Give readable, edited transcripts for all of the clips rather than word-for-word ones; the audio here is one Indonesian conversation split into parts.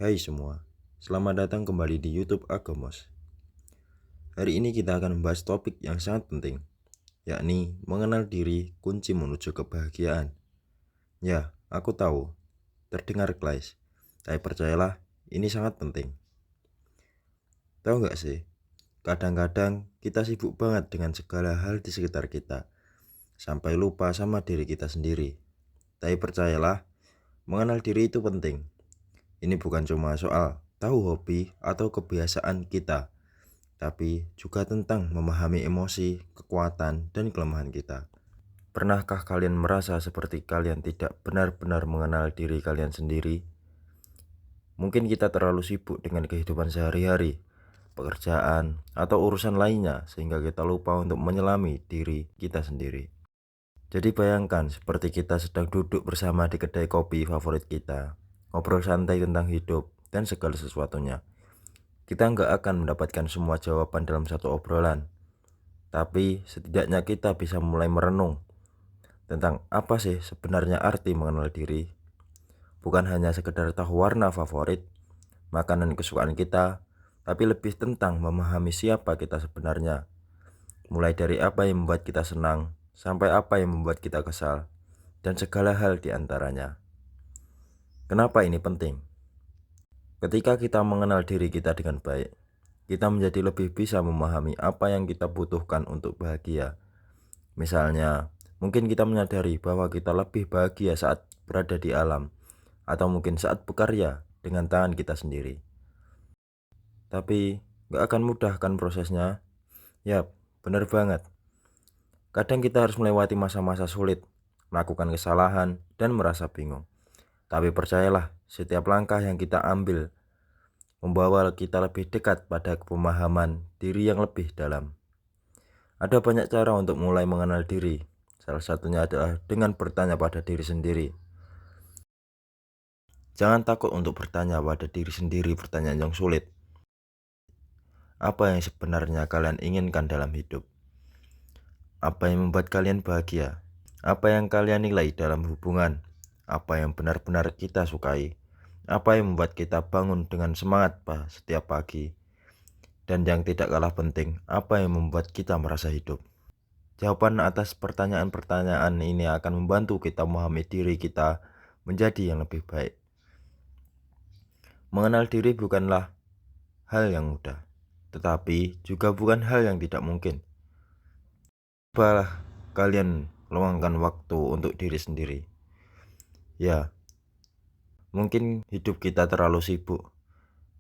Hai semua, selamat datang kembali di YouTube Agamos. Hari ini kita akan membahas topik yang sangat penting, yakni mengenal diri kunci menuju kebahagiaan. Ya, aku tahu, terdengar klise, tapi percayalah, ini sangat penting. Tahu gak sih, kadang-kadang kita sibuk banget dengan segala hal di sekitar kita, sampai lupa sama diri kita sendiri. Tapi percayalah, mengenal diri itu penting. Ini bukan cuma soal tahu hobi atau kebiasaan kita, tapi juga tentang memahami emosi, kekuatan, dan kelemahan kita. Pernahkah kalian merasa seperti kalian tidak benar-benar mengenal diri kalian sendiri? Mungkin kita terlalu sibuk dengan kehidupan sehari-hari, pekerjaan, atau urusan lainnya sehingga kita lupa untuk menyelami diri kita sendiri. Jadi bayangkan seperti kita sedang duduk bersama di kedai kopi favorit kita, ngobrol santai tentang hidup dan segala sesuatunya. Kita nggak akan mendapatkan semua jawaban dalam satu obrolan, tapi setidaknya kita bisa mulai merenung tentang apa sih sebenarnya arti mengenal diri. Bukan hanya sekedar tahu warna favorit, makanan kesukaan kita, tapi lebih tentang memahami siapa kita sebenarnya. Mulai dari apa yang membuat kita senang, sampai apa yang membuat kita kesal, dan segala hal di antaranya. Kenapa ini penting? Ketika kita mengenal diri kita dengan baik, kita menjadi lebih bisa memahami apa yang kita butuhkan untuk bahagia. Misalnya, mungkin kita menyadari bahwa kita lebih bahagia saat berada di alam, atau mungkin saat bekerja dengan tangan kita sendiri. Tapi, gak akan mudah kan prosesnya? Yap, benar banget. Kadang kita harus melewati masa-masa sulit, melakukan kesalahan, dan merasa bingung. Tapi percayalah, setiap langkah yang kita ambil membawa kita lebih dekat pada pemahaman diri yang lebih dalam. Ada banyak cara untuk mulai mengenal diri. Salah satunya adalah dengan bertanya pada diri sendiri. Jangan takut untuk bertanya pada diri sendiri pertanyaan yang sulit. Apa yang sebenarnya kalian inginkan dalam hidup? Apa yang membuat kalian bahagia? Apa yang kalian nilai dalam hubungan? Apa yang benar-benar kita sukai? Apa yang membuat kita bangun dengan semangat setiap pagi? Dan yang tidak kalah penting, apa yang membuat kita merasa hidup? Jawaban atas pertanyaan-pertanyaan ini akan membantu kita memahami diri kita menjadi yang lebih baik. Mengenal diri bukanlah hal yang mudah, tetapi juga bukan hal yang tidak mungkin. Cobalah kalian luangkan waktu untuk diri sendiri. Ya, mungkin hidup kita terlalu sibuk,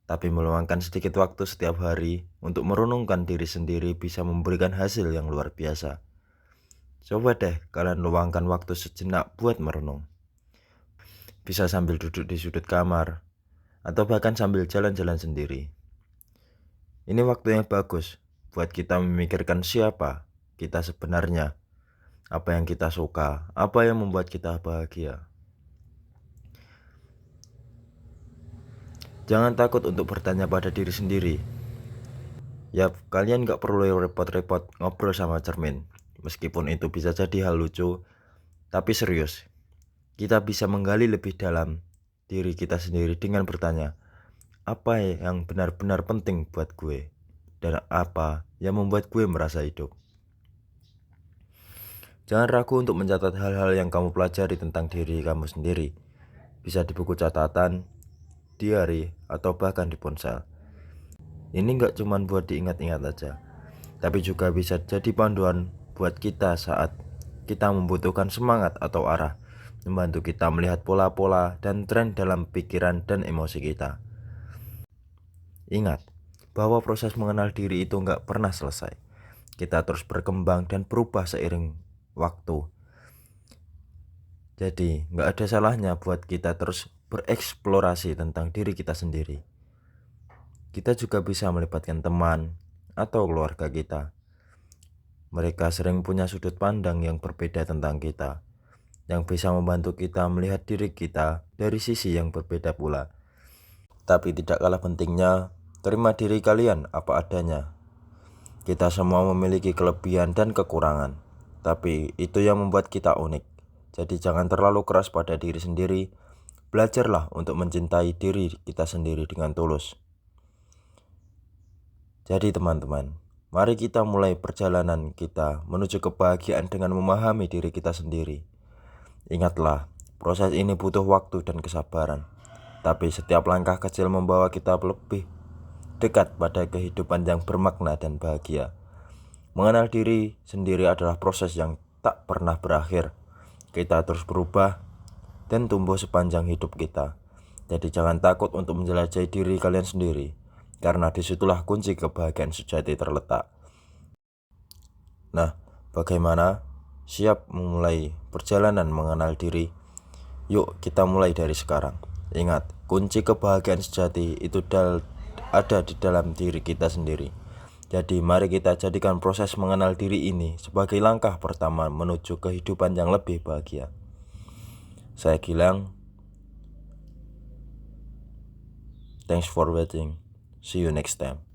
tapi meluangkan sedikit waktu setiap hari untuk merenungkan diri sendiri bisa memberikan hasil yang luar biasa. Coba deh kalian luangkan waktu sejenak buat merenung. Bisa sambil duduk di sudut kamar, atau bahkan sambil jalan-jalan sendiri. Ini waktu yang bagus buat kita memikirkan siapa kita sebenarnya, apa yang kita suka, apa yang membuat kita bahagia. Jangan takut untuk bertanya pada diri sendiri. Yap, kalian gak perlu repot-repot ngobrol sama cermin. Meskipun itu bisa jadi hal lucu, tapi serius. Kita bisa menggali lebih dalam diri kita sendiri dengan bertanya, apa yang benar-benar penting buat gue? Dan apa yang membuat gue merasa hidup? Jangan ragu untuk mencatat hal-hal yang kamu pelajari tentang diri kamu sendiri. Bisa di buku catatan, diary, atau bahkan di ponsel. Ini gak cuma buat diingat-ingat aja, tapi juga bisa jadi panduan buat kita saat kita membutuhkan semangat atau arah, membantu kita melihat pola-pola dan tren dalam pikiran dan emosi kita. Ingat bahwa proses mengenal diri itu gak pernah selesai. Kita terus berkembang dan berubah seiring waktu. Jadi gak ada salahnya buat kita terus bereksplorasi tentang diri kita sendiri. Kita juga bisa melibatkan teman atau keluarga kita. Mereka sering punya sudut pandang yang berbeda tentang kita, yang bisa membantu kita melihat diri kita dari sisi yang berbeda pula. Tapi tidak kalah pentingnya, terima diri kalian apa adanya. Kita semua memiliki kelebihan dan kekurangan, tapi itu yang membuat kita unik. Jadi jangan terlalu keras pada diri sendiri. belajarlah untuk mencintai diri kita sendiri dengan tulus. Jadi teman-teman, mari kita mulai perjalanan kita menuju kebahagiaan dengan memahami diri kita sendiri. Ingatlah, proses ini butuh waktu dan kesabaran. Tapi setiap langkah kecil membawa kita lebih dekat pada kehidupan yang bermakna dan bahagia. Mengenal diri sendiri adalah proses yang tak pernah berakhir. Kita terus berubah dan tumbuh sepanjang hidup kita. Jadi jangan takut untuk menjelajahi diri kalian sendiri, karena disitulah kunci kebahagiaan sejati terletak. Nah, bagaimana? Siap memulai perjalanan mengenal diri? Yuk kita mulai dari sekarang. Ingat, kunci kebahagiaan sejati itu ada di dalam diri kita sendiri. Jadi mari kita jadikan proses mengenal diri ini sebagai langkah pertama menuju kehidupan yang lebih bahagia. Saya Gilang. Thanks for watching. See you next time.